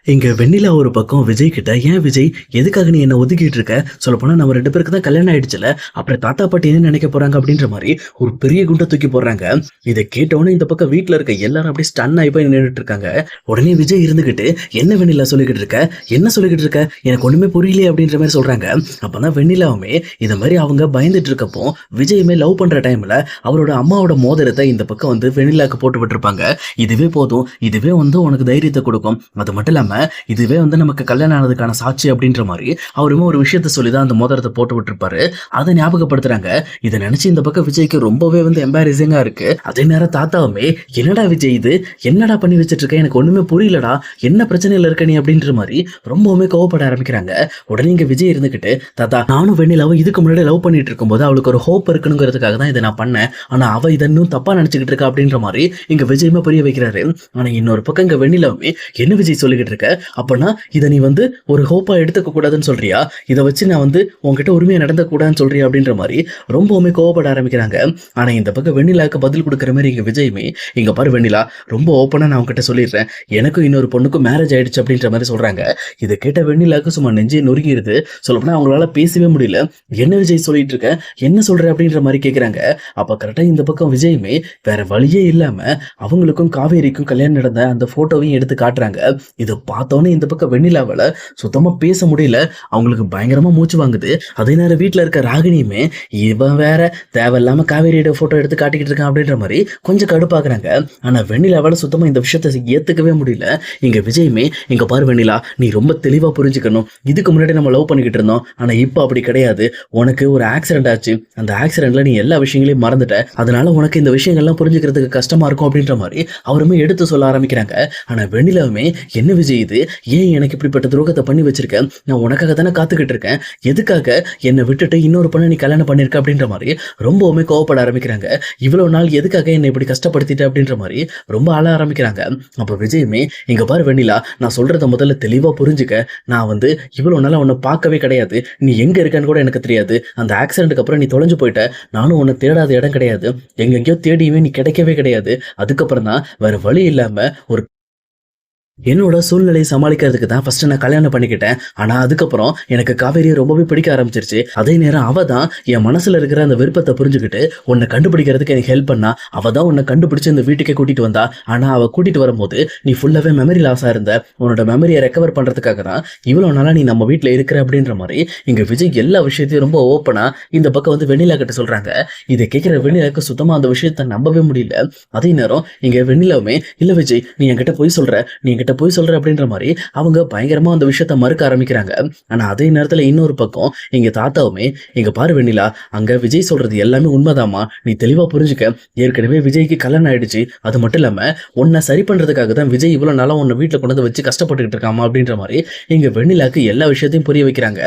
இங்க வெண்ணிலா ஒரு பக்கம் விஜய் கிட்ட, "ஏன் விஜய், எதுக்காக நீ என்ன ஒதுக்கிட்டு இருக்க? சொல்லப்போனா நம்ம 2 பேருக்கு தான் கல்யாணம் ஆயிடுச்சுல. அப்புறம் தாத்தா, பாட்டி என்ன நினைக்க போறாங்க?" அப்படின்ற மாரி ஒரு பெரிய குண்ட தூக்கி போடுறாங்க. இத கேட்டவுடனே இந்த பக்கம் வீட்ல இருக்க எல்லாரும் அப்படியே ஸ்டன் ஆயி போய் நின்னுட்டு இருக்காங்க. உடனே விஜய் இருந்துகிட்டு, "என்ன வெண்ணிலா சொல்லிக்கிட்டு இருக்க? என்ன சொல்லிக்கிட்டு இருக்க? எனக்கு ஒண்ணுமே புரியலையே" அப்படின்ற மாரி சொல்றாங்க. அப்பதான் வெண்ணிலாவுமே இத மாரி அவங்க பயந்துட்டு இருக்கப்போ, விஜயுமே லவ் பண்ற டைம்ல அவரோட அம்மாவோட மோதிரத்த இந்த பக்கம் வந்து வெண்ணிலாக்கு போட்டு விட்டுருப்பாங்க. "இதுவே போதும். இதுவே வந்து உனக்கு தைரியத்த குடுக்கும். அது மட்டும் இல்லாம இதுவே வந்து நமக்கு கல்யாணம் ஆனதுக்கான சாட்சி" அப்படின்ற மாதிரி அவருமே ஒரு விஷயத்த சொல்லி தான் அந்த மோதிரத்தை போட்டு விட்டுருப்பாரு. அதை ஞாபகப்படுத்துறாங்க. இதை நினைச்சு இந்த பக்கம் விஜய்க்கு ரொம்பவே வந்து எம்பாரசிங்கா இருக்கு. அதே நேரம் தாத்தாவுமே, "என்னடா விஜய் இது, என்னடா பண்ணி வச்சிட்டு இருக்க, எனக்கு ஒண்ணுமே புரியலடா, என்ன பிரச்சனையில இருக்க நீ" அப்படின்ற மாதிரி ரொம்பவுமே கோவப்பட ஆரம்பிக்கிறாங்க. உடனே இங்க விஜய் இருந்துகிட்டு, "தாத்தா, நானும் வெண்ணிலாவும் இதுக்கு முன்னாடி லவ் பண்ணிட்டு இருக்கும்போது அவளுக்கு ஒரு ஹோப் இருக்கணுங்கிறதுக்காக தான் இதை நான் பண்ணேன். ஆனா அவ இதை இன்னும் தப்பா நினைச்சுக்கிட்டு இருக்கா" அப்படின்ற மாதிரி இங்க விஜயமே புரிய வைக்கிறாரு. ஆனா இன்னொரு பக்கம் இங்க வெண்ணிலாவுமே, "என்ன விஜய் சொல்லிக்கிட்டு இருக்க? அப்பனா இத நீ வந்து ஒரு ஹோப்பா எடுத்துக்க கூடாதுன்னு சொல்றியா? இத வச்சு நான் வந்து உன்கிட்ட உரிமையா நடந்துக்க கூடாதுன்னு சொல்றியா?" அப்படின்ற மாரி ரொம்பவுமே கோவப்பட ஆரம்பிக்கிறாங்க. ஆனா இந்த பக்கம் வெண்ணிலாவுக்கு பதில் குடுக்குற மாரி இங்க விஜயுமே, "இங்க பாரு வெண்ணிலா, ரொம்ப ஓப்பனா நான் உன்கிட்ட சொல்லிடுறேன். எனக்கும் இன்னொரு பொண்ணுக்கும் மேரேஜ் ஆயிடுச்சு" அப்படின்ற மாரி சொல்றாங்க. இத கேட்ட வெண்ணிலாவுக்கு சும்மா நெஞ்சே நொறுங்கிருது. சொல்லப்போனா அவங்களால பேசவே முடியல. "என்ன விஜய் சொல்லிட்டு இருக்க? என்ன சொல்ற?" அப்படின்ற மாரி கேக்குறாங்க. அப்ப கரெக்ட்டா இந்த பக்கம் விஜயுமே வேற வழியே இல்லாம அவங்களுக்கும் காவேரிக்கும் கல்யாணம் நடந்த அந்த போட்டோவையும் எடுத்து காட்டுறாங்க. இத பார்த்தோன்னே இந்த பக்கம் வெண்ணிலாவால சுத்தமா பேச முடியல. அவங்களுக்கு பயங்கரமா மூச்சு வாங்குது. அதே நேரம் வீட்ல இருக்க ராகினியுமே, "இவன் வேற தேவையில்லாம காவேரியோட போட்டோ எடுத்து காட்டிக்கிட்டு இருக்கான்" அப்படின்ற மாரி கொஞ்சம் கடுப்பாக்குறாங்க. ஆனா வெண்ணிலாவால சுத்தமா இந்த விஷயத்த ஏத்துக்கவே முடியல. இங்க விஜயுமே, "இங்க பாரு வெண்ணிலா, நீ ரொம்ப தெளிவா புரிஞ்சுக்கணும். இதுக்கு முன்னாடி நம்ம லவ் பண்ணிக்கிட்டு இருந்தோம். ஆனா இப்ப அப்படி கிடையாது. உனக்கு ஒரு ஆக்சிடென்ட் ஆச்சு. அந்த ஆக்சிடென்ட்ல நீ எல்லா விஷயங்களையும் மறந்துட்ட. அதனால உனக்கு இந்த விஷயங்கள்லாம் புரிஞ்சுக்கிறதுக்கு கஷ்டமா இருக்கும்" அப்படின்ற மாரி அவருமே எடுத்து சொல்ல ஆரம்பிக்கிறாங்க. ஆனா வெண்ணிலாவுமே, "என்ன விஜய் இது, ஏன் எனக்கு இப்படிப்பட்ட துரோகத்தை பண்ணி வச்சிருக்க? நான் உனக்காக தானே காத்துக்கிட்டு இருக்கேன். எதுக்காக என்னை விட்டுட்டு இன்னொரு பொண்ணை நீ கல்யாணம் பண்ணியிருக்க?" அப்படின்ற மாதிரி ரொம்பவுமே கோவப்பட ஆரம்பிக்கிறாங்க. "இவ்வளவு நாள் எதுக்காக என்னை இப்படி கஷ்டப்படுத்திட்ட?" அப்படின்ற மாதிரி ரொம்ப அழ ஆரம்பிக்கிறாங்க. அப்ப விஜயுமே, "இங்க பாரு வெண்ணிலா, நான் சொல்றத முதல்ல தெளிவா புரிஞ்சுக்க. நான் வந்து இவ்வளவு நாளா உன்னை பார்க்கவே கிடையாது. நீ எங்க இருக்கன்னு கூட எனக்கு தெரியாது. அந்த ஆக்சிடென்ட்க்கு அப்புறம் நீ தொலைஞ்சு போயிட்ட. நானும் உன்னை தேடாத இடம் கிடையாது. எங்கெங்கேயோ தேடியுமே நீ கிடைக்கவே கிடையாது. அதுக்கப்புறம் தான் வேற வழி இல்லாம ஒரு என்னோட சூழ்நிலையை சமாளிக்கிறதுக்கு தான் ஃபர்ஸ்ட் நான் கல்யாணம் பண்ணிக்கிட்டேன். ஆனா அதுக்கப்புறம் எனக்கு காவேரியை ரொம்பவே பிடிக்க ஆரம்பிச்சிருச்சு. அதே நேரம் அவ தான் என் மனசுல இருக்கிற அந்த விருப்பத்தை புரிஞ்சுக்கிட்டு உன்னை கண்டுபிடிக்கிறதுக்கு எனக்கு ஹெல்ப் பண்ணா. அவ தான் உன்னை கண்டுபிடிச்சு இந்த வீட்டுக்கே கூட்டிட்டு வந்தா. ஆனா அவ கூட்டிட்டு வரும்போது நீ ஃபுல்லாவே மெமரி லாஸா இருந்த. உன்னோட மெமரியை ரெக்கவர் பண்றதுக்காக தான் இவ்வளவு நாளா நீ நம்ம வீட்டுல இருக்கிற" அப்படின்ற மாதிரி இங்க விஜய் எல்லா விஷயத்தையும் ரொம்ப ஓப்பனா இந்த பக்கம் வந்து வெண்ணிலா கிட்ட சொல்றாங்க. இதை கேட்கிற வெண்ணிலாக்கு சுத்தமா அந்த விஷயத்த நம்பவே முடியல. அதே நேரம் இங்க வெண்ணிலாவுமே, "இல்ல விஜய், நீ என்கிட்ட பொய் சொல்ற, நீ என்கிட்ட பொய் சொல்ற" அப்படின்ற மாதிரி அவங்க பயங்கரமா அந்த விஷயத்த மறுக்க ஆரம்பிக்கிறாங்க. ஆனா அதே நேரத்துல இன்னொரு பக்கம் எங்க தாத்தாவுமே, "இங்க பாரு வெண்ணிலா, அங்க விஜய் சொல்றது எல்லாமே உண்மைதாம்மா. நீ தெளிவா புரிஞ்சுக்க. ஏற்கனவே விஜய்க்கு கல்யாணம் ஆயிடுச்சு. அது மட்டும் இல்லாம உன்னை சரி பண்றதுக்காக தான் விஜய் இவ்வளவு நாளா உன்னை வீட்டுல கொண்டு வந்து வச்சு கஷ்டப்பட்டுக்கிட்டு இருக்காமா" அப்படின்ற மாதிரி இங்க வெண்ணிலாக்கு எல்லா விஷயத்தையும் புரிய வைக்கிறாங்க.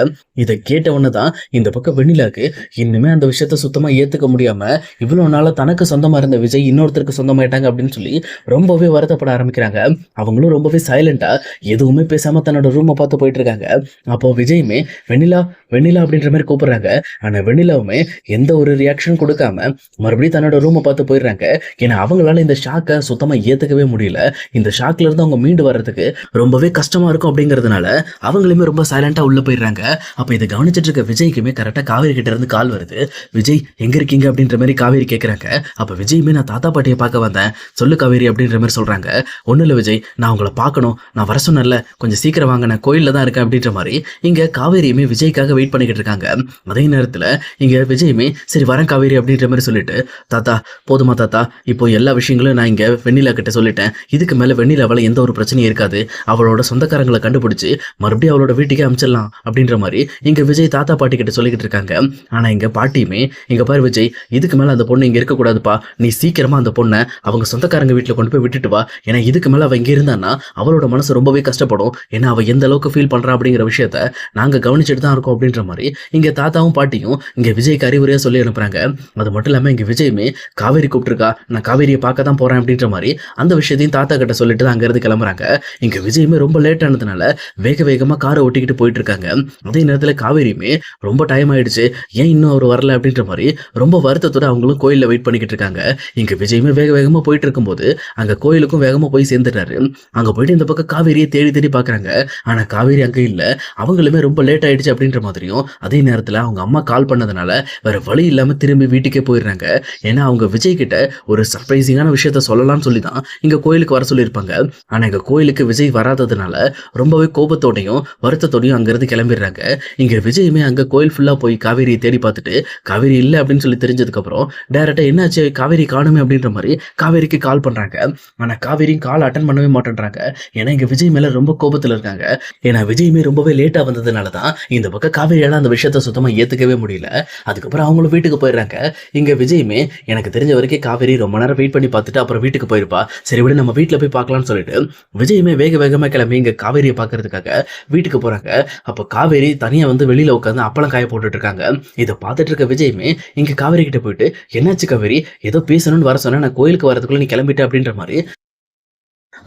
இதை கேட்ட உடனே தான் இந்த பக்கம் வெண்ணிலாக்கு இன்னுமே அந்த விஷயத்த சுத்தமா ஏத்துக்க முடியாம, இவ்வளவு நாளா தனக்கு சொந்தமா இருந்த விஜய் இன்னொருத்தருக்கு சொந்தமாயிட்டாங்க அப்படின்னு சொல்லி ரொம்பவே வருத்தப்பட ஆரம்பிக்கிறாங்க. அவங்களும் ரொம்பவே சைலண்டா எதுவுமே பேசாம தன்னோட ரூமை பார்த்து போயிட்டு இருக்காங்க. அப்போ விஜயுமே, "வெண்ணிலா, வெண்ணிலா" அப்படின்ற மாதிரி கூப்பிடுறாங்க. ஆனா வெண்ணிலாவுமே எந்த ஒரு ரியாக்ஷன் கொடுக்காம மறுபடியும் தன்னோட ரூமை பார்த்து போயிடுறாங்க. ஏன்னா அவங்களால இந்த ஷாக்கை சுத்தமா ஏத்துக்கவே முடியல. இந்த ஷாக்ல இருந்து அவங்க மீண்டு வர்றதுக்கு ரொம்பவே கஷ்டமா இருக்கும் அப்படிங்கிறதுனால அவங்களுமே ரொம்ப சைலண்டா உள்ள போயிடுறாங்க. அப்ப இதை கவனிச்சிட்டு இருக்க விஜய்க்குமே கரெக்டா காவேரி கிட்ட இருந்து கால் வருது. "விஜய், எங்க இருக்கீங்க?" அப்படின்ற மாதிரி காவேரி கேட்கறாங்க. அப்ப விஜயுமே, "நான் தாத்தா பாட்டியை பார்க்க வந்தேன். சொல்லு காவேரி" அப்படின்ற மாதிரி சொல்றாங்க. "ஒன்றும் இல்லை விஜய், நான் உங்களை பார்க்கணும். நான் வர சொன்னேன்ல, கொஞ்சம் சீக்கிரம் வாங்க, நான் கோயிலில் தான் இருக்கேன்" அப்படின்ற மாதிரி இங்க காவேரியுமே விஜய்க்காக வெயிட் பண்ணிக்கிட்டு இருக்காங்க. அதே நேரத்தில் இங்க விஜயுமே, "சரி வரேன் காவேரி" அப்படின்ற மாதிரி சொல்லிட்டு, "தாத்தா, போதுமா தாத்தா, இப்போ எல்லா விஷயங்களும் நான் இங்க வெண்ணிலா கிட்ட சொல்லிட்டேன். இதுக்கு மேல வெண்ணிலாவால எந்த ஒரு பிரச்சனையும் இருக்காது. அவளோட சொந்தக்காரங்களை கண்டுபிடிச்சு மறுபடியும் அவளோட வீட்டுக்கே அனுப்பிச்சிடலாம்" அப்படின்ற மாதிரி இங்க விஜய் தாத்தா பாட்டி கிட்ட சொல்லிக்கிட்டு இருக்காங்க. ஆனா இங்க பாட்டியுமே, "இங்க பாரு விஜய், இதுக்கு மேல அந்த பொண்ணு இங்க இருக்கக்கூடாதுப்பா. நீ சீக்கிரமா அந்த பொண்ணை அவங்க சொந்தக்காரங்க வீட்டில் கொண்டு போய் விட்டுட்டு வா. ஏன்னா இதுக்கு மேல அவ இங்க இருந்தான்னா அவளோட மனசு ரொம்பவே கஷ்டப்படும். ஏன்னா அவ எந்த அளவுக்கு ஃபீல் பண்றா அப்படிங்கிற விஷயத்த நாங்க கவனிச்சுட்டு தான் இருக்கோம்" அப்படின்ற மாதிரி இங்க தாத்தாவும் பாட்டியும் இங்க விஜய்க்கு அறிவுரையா சொல்லி அனுப்புறாங்க. அது மட்டும் இல்லாம இங்க விஜயுமே, "காவேரி கூப்பிட்டுருக்கா, நான் காவேரியை பார்க்க தான் போறேன்" அப்படின்ற மாதிரி அந்த விஷயத்தையும் தாத்தா கிட்ட சொல்லிட்டு தான் அங்க இருந்து கிளம்புறாங்க. இங்க விஜயுமே ரொம்ப லேட் ஆனதுனால வேக வேகமா காரை ஓட்டிக்கிட்டு போயிட்டு இருக்காங்க. அதே நேரத்துல காவேரியுமே, "ரொம்ப டைம் ஆயிடுச்சு, ஏன் இன்னும் அவர் வரல" அப்படின்ற மாதிரி ரொம்ப வருத்தத்தோட அவங்களும் கோயில்ல வெயிட் பண்ணிக்கிட்டு இருக்காங்க. இங்க விஜயுமே வேக வேகமா போயிட்டு இருக்கும்போது அங்க கோயிலுக்கும் வேகமா போய் சேர்ந்துட்டாரு. அங்க போயிட்டு இந்த பக்கம் காவேரியை தேடி தேடி பாக்குறாங்க. ஆனா காவேரி அங்க இல்ல. அவங்களுமே ரொம்ப லேட் ஆயிடுச்சு அப்படின்ற மாதிரியும், அதே நேரத்துல அவங்க அம்மா கால் பண்ணதுனால வேற வழி இல்லாம திரும்பி வீட்டுக்கே போயிடுறாங்க. ஏன்னா அவங்க விஜய் கிட்ட ஒரு சர்ப்ரைசிங்கான விஷயத்த சொல்லலாம்னு சொல்லி தான் இங்க கோயிலுக்கு வர சொல்லியிருப்பாங்க. ஆனா இங்க கோயிலுக்கு விஜய் வராததுனால ரொம்பவே கோபத்தோடையும் வருத்தத்தோடையும் அங்கிருந்து கிளம்பிடுறாங்க. இங்க விஜயுமே அங்க கோயில் ஃபுல்லா போய் காவேரியை தேடி பார்த்துட்டு காவேரி இல்ல அப்படின்னு சொல்லி தெரிஞ்சதுக்கு அப்புறம் டைரக்டா என்னாச்சு காவேரி காணுமே அப்படின்ற மாதிரி காவேரிக்கு கால் பண்றாங்க. ஆனா காவேரியும் கால் அட்டன் பண்ணவே மாட்டேன்றாங்க. ஏன்னா இங்க விஜய் மேல ரொம்ப கோபத்துல இருக்காங்க. ஏன்னா விஜயுமே ரொம்பவே லேட்டா வந்ததுனால தான் இந்த பக்கம் காவேரியால அந்த விஷயத்த சுத்தமா ஏத்துக்கவே முடியல. அதுக்கப்புறம் அவங்களும் வீட்டுக்கு போயிடுறாங்க. இங்க விஜயுமே எனக்கு தெரிஞ்ச வரைக்கும் காவேரி ரொம்ப நேரம் வெயிட் பண்ணி பார்த்துட்டு அப்புறம் வீட்டுக்கு போயிருப்பா. சரி விட நம்ம வீட்டுல போய் பார்க்கலாம்னு சொல்லிட்டு விஜயுமே வேக வேகமா கிளம்பி இங்க காவேரியை பாக்குறதுக்காக வீட்டுக்கு போறாங்க. அப்ப காவேரி தனியா வந்து வெளியில உட்காந்து அப்பளம் காய போட்டுட்டு இருக்காங்க. இதை பார்த்துட்டு இருக்க விஜயுமே இங்க காவேரி கிட்ட போயிட்டு என்னாச்சு காவேரி ஏதோ பேசணும்னு வர சொன்னா நான் கோயிலுக்கு வரதுக்குள்ள நீ கிளம்பிட்ட அப்படின்ற மாதிரி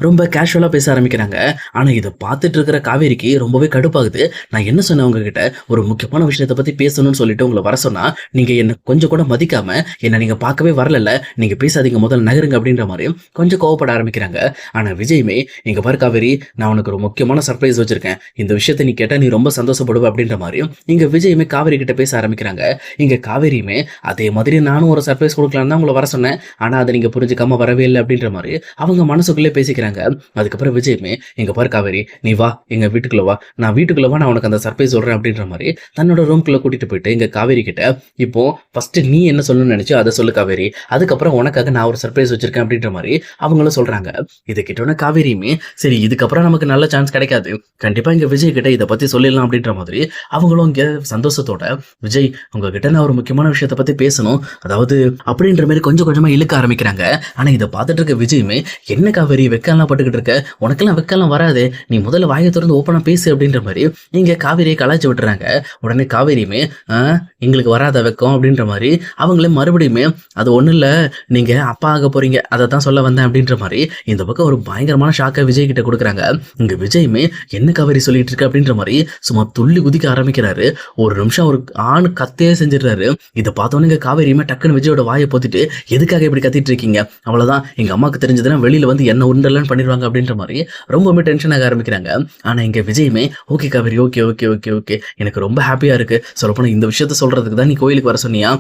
ரொம்ப கேஷுவலா பேச ஆரம்பிக்கிறாங்க. ஆனா இத பார்த்துட்டு இருக்கிற காவேரிக்கு ரொம்பவே கடுப்பாகுது. நான் என்ன சொன்னேன் உங்ககிட்ட ஒரு முக்கியமான விஷயத்த பத்தி பேசணும்னு சொல்லிட்டு உங்களை வர சொன்னா நீங்க என்ன கொஞ்சம் கூட மதிக்காம என்ன நீங்க பார்க்கவே வரல. நீங்க பேசாதீங்க முதல்ல நகருங்க அப்படின்ற மாதிரி கொஞ்சம் கோவப்பட ஆரம்பிக்கிறாங்க. ஆனா விஜயுமே இங்க பாரு காவேரி நான் உனக்கு ஒரு முக்கியமான சர்ப்ரைஸ் வச்சிருக்கேன். இந்த விஷயத்த நீ கேட்டா நீ ரொம்ப சந்தோஷப்படுவ அப்படின்ற மாதிரி இங்க விஜயுமே காவேரி கிட்ட பேச ஆரம்பிக்கிறாங்க. இங்க காவேரியுமே அதே மாதிரி நானும் ஒரு சர்ப்ரைஸ் கொடுக்கலான்னு தான் உங்களை வர சொன்னேன். ஆனா அதை நீங்க புரிஞ்சுக்காம வரவே இல்லை அப்படின்ற மாதிரி அவங்க மனசுக்குள்ளே பேசிக்கிறாங்க. அதுக்கப்புறம் விஜயுமே இங்க பாரு காவேரி நீ வா எங்க வீட்டுக்குள்ள வா நான் வீட்டுக்குள்ள வா நான் உனக்கு அந்த சர்ப்ரைஸ் சொல்றேன் அப்படின்ற மாதிரி தன்னோட ரூம்குள்ள கூட்டிட்டு போயிட்டு இங்க காவேரி கிட்ட இப்போ ஃபர்ஸ்ட் நீ என்ன சொல்லணும்னு நினைச்சோ அதை சொல்லு காவேரி அதுக்கப்புறம் உனக்காக நான் ஒரு சர்ப்ரைஸ் வச்சிருக்கேன் அப்படின்ற மாதிரி அவங்களும் சொல்றாங்க. இதை கிட்டோட காவேரியுமே சரி இதுக்கப்புறம் நமக்கு நல்ல சான்ஸ் கிடைக்காது கண்டிப்பா இங்க விஜய் கிட்ட இதை பத்தி சொல்லிடலாம் அப்படின்ற மாதிரி அவங்களும் இங்க சந்தோஷத்தோட விஜய் உங்ககிட்ட நான் ஒரு முக்கியமான விஷயத்தை பத்தி பேசணும் அதாவது அப்படின்ற மாதிரி கொஞ்சம் கொஞ்சமா இழுக்க ஆரம்பிக்கிறாங்க. ஆனா இதை பார்த்துட்டு இருக்க விஜயுமே என்ன காவேரி வெக்கலாம் பட்டுக்கிட்டு இருக்க உனக்கெல்லாம் வெக்கலாம் வராது நீ முதல்ல வாயை திறந்து ஓப்பனா பேசு அப்படின்ற மாதிரி இங்க காவேரியை கலாய்ச்சி விட்டுறாங்க. உடனே காவேரியுமே எங்களுக்கு வராத வெக்கம் அப்படின்ற மாதிரி அவங்களே மறுபடியுமே அது ஒண்ணும் இல்ல நீங்க அப்பா ஆக போறீங்க அதை தான் சொல்ல வந்தேன் அப்படின்ற மாதிரி இந்த பக்கம் ஒரு பயங்கரமான ஷாக்கை விஜய் கிட்ட கொடுக்குறாங்க. இங்க விஜயுமே என்ன காவேரி சொல்லிட்டு இருக்கு அப்படின்ற மாதிரி சும்மா துள்ளி குதிக்க ஆரம்பிக்கிறாரு. ஒரு நிமிஷம் ஒரு ஆண் கத்தையே செஞ்சிடுறாரு. இதை பார்த்தோன்னே இங்க காவேரியுமே டக்குன்னு விஜயோட வாயை போத்திட்டு எதுக்காக இப்படி கத்திட்டு இருக்கீங்க அவ்வளவுதான் எங்க அம்மாக்கு தெரிஞ்சதுன்னா வெளியில வந்து என்ன உண்டலன்னு பண்ணிடுவாங்க அப்படின்ற மாதிரி ரொம்பவுமே டென்ஷன் ஆக ஆரம்பிக்கிறாங்க. ஆனா இங்க விஜயுமே okay Kaveri okay okay okay okay எனக்கு ரொம்ப ஹாப்பியா இருக்கு சொல்லப்போனா இந்த விஷயத்த சொல்றதுக்கு தான் நீ கோயிலுக்கு வர சொன்னியா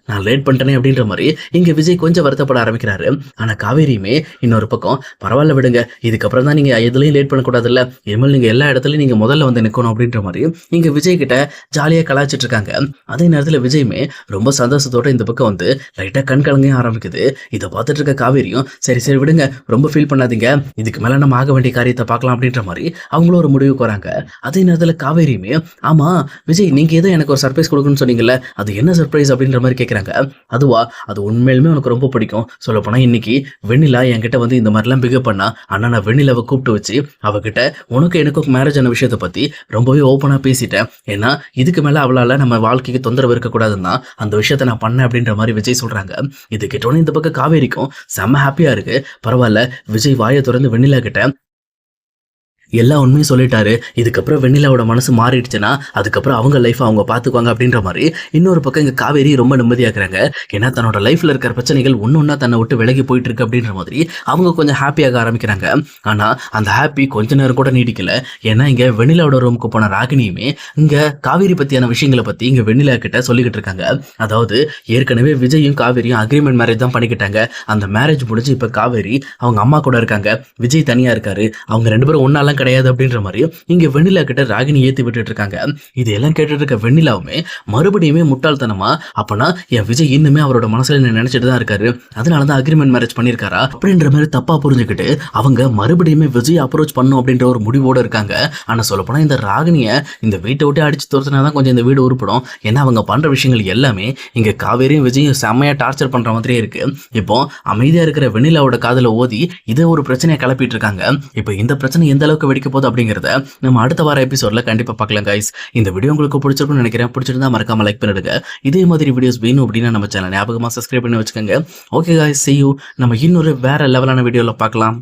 நான் லேட் பண்ணிட்டேனே அப்படின்ற மாதிரி இங்க விஜய் கொஞ்சம் வருத்தப்பட ஆரம்பிக்கிறாரு. ஆனா காவேரியுமே இன்னொரு பக்கம் பரவாயில்ல விடுங்க இதுக்கப்புறம் தான் நீங்க எதுலையும் லேட் பண்ணக்கூடாதுல்ல இனிமேல் நீங்க எல்லா இடத்துலயும் நீங்க முதல்ல வந்து நிக்கணும் அப்படின்ற மாதிரி இங்க விஜய் கிட்ட ஜாலியா கலாய்ச்சிட்டு இருக்காங்க. அதே நேரத்துல விஜயுமே ரொம்ப சந்தோஷத்தோட இந்த பக்கம் வந்து லைட்டா கண் கலங்க ஆரம்பிக்குது. இதை பார்த்துட்டு இருக்க காவேரியும் சரி சரி விடுங்க ரொம்ப ஃபீல் பண்ணாதீங்க இதுக்கு மேல நம்ம ஆக வேண்டிய காரியத்தை பார்க்கலாம் அப்படின்ற மாதிரி அவங்களும் ஒரு முடிவுக்கு வராங்க. அதே நேரத்துல காவேரியுமே ஆமா விஜய் நீங்க ஏதோ எனக்கு ஒரு சர்ப்ரைஸ் கொடுக்கணும்னு சொன்னீங்கல்ல அது என்ன சர்ப்ரைஸ் அப்படின்ற மாதிரி கேட்கறாங்க. அதுவா அது உண்மையிலுமே உனக்கு ரொம்ப பிடிக்கும் சொல்ல போனா இன்னைக்கு வெண்ணிலா என்கிட்ட வந்து இந்த மாதிரிலாம் பிகப் பண்ணா ஆனா நான் வெண்ணிலாவை கூப்பிட்டு வச்சு அவகிட்ட உனக்கு எனக்கும் மேரேஜ் ஆன விஷயத்த பத்தி ரொம்பவே ஓப்பனா பேசிட்டேன். ஏன்னா இதுக்கு மேல அவளால நம்ம வாழ்க்கைக்கு தொந்தரவு இருக்கக்கூடாதுன்னு தான் அந்த விஷயத்த நான் பண்ணேன் அப்படின்ற மாதிரி விஜய் சொல்றாங்க. இது கேட்டோன்னே இந்த பக்கம் காவேரிக்கும் செம்ம ஹாப்பியா இருக்கு. பரவாயில்ல விஜய் வாயை திறந்து வெண்ணிலா கிட்ட எல்லா உண்மையும் சொல்லிட்டாரு இதுக்கப்புறம் வெண்ணிலாவோட மனசு மாறிடுச்சுன்னா அதுக்கப்புறம் அவங்க லைஃப் அவங்க பார்த்துக்குவாங்க அப்படின்ற மாதிரி இன்னொரு பக்கம் இங்க காவேரி ரொம்ப நிம்மதியாக்குறாங்க. ஏன்னா தன்னோட லைஃப்ல இருக்கிற பிரச்சனைகள் ஒன்னொன்னா தன்னை விட்டு விலகி போயிட்டு இருக்கு அப்படின்ற மாதிரி அவங்க கொஞ்சம் ஹாப்பியாக ஆரம்பிக்கிறாங்க. ஆனா அந்த ஹாப்பி கொஞ்ச நேரம் கூட நீடிக்கல. ஏன்னா இங்க வெண்ணிலாவோட ரூமுக்கு போன ராகினியுமே இங்க காவேரி பத்தியான விஷயங்களை பத்தி இங்க வெண்ணிலா கிட்ட சொல்லிக்கிட்டு இருக்காங்க. அதாவது ஏற்கனவே விஜயும் காவேரியும் அக்ரிமெண்ட் மேரேஜ் தான் பண்ணிக்கிட்டாங்க. அந்த மேரேஜ் முடிஞ்சு இப்ப காவேரி அவங்க அம்மா கூட இருக்காங்க விஜய் தனியா இருக்காரு அவங்க ரெண்டு பேரும் ஒன்னாலாம் கிடையாது அப்படின்ற மாதிரி இங்க வெண்ணிலா கிட்ட ராகினி ஏத்தி விட்டுட்டு இருக்காங்க. இதெல்லாம் கேட்டுட்டு இருக்க வெண்ணிலாவுமே மறுபடியுமே முட்டாள்தனமா அப்பனா என் விஜய் இன்னுமே அவரோட மனசுல நினைச்சிட்டு தான் இருக்காரு அதனாலதான் அக்ரிமெண்ட் மேரேஜ் பண்ணிருக்காரா அப்படின்ற மாதிரி தப்பா புரிஞ்சுக்கிட்டு அவங்க மறுபடியுமே விஜய் அப்ரோச் பண்ணும் அப்படின்ற ஒரு முடிவோட இருக்காங்க. ஆனா சொல்ல போனா இந்த ராகினிய இந்த வீட்டை விட்டு அடிச்சு துரத்துனாதான் கொஞ்சம் இந்த வீடு உருப்படும். ஏன்னா அவங்க பண்ற விஷயங்கள் எல்லாமே இங்க காவேரியும் விஜயும் செம்மையா டார்ச்சர் பண்ற மாதிரியே இருக்கு. இப்போ அமைதியா இருக்கிற வெண்ணிலாவோட காதல ஓதி இதை ஒரு பிரச்சனையை கிளப்பிட்டு இருக்காங்க. இப்போ இந்த பிரச்சனை எந்த அளவுக்கு வெடிக்க போகுது அப்படிங்கறத நம்ம அடுத்த வார எபிசோட்ல கண்டிப்பா பார்க்கலாம் கைஸ். இந்த வீடியோ உங்களுக்கு பிடிச்சிருக்கும்னு நினைக்கிறேன். பிடிச்சிருந்தா மறக்காம லைக் பண்ணிடுங்க. இதே மாதிரி வீடியோஸ் வேணும் அப்படின்னா நம்ம சேனல் ஞாபகமா சப்ஸ்கிரைப் பண்ணி வச்சுக்கோங்க. Okay guys, see you. நம்ம இன்னொரு வேற லெவலான வீடியோல பார்க்கலாம்.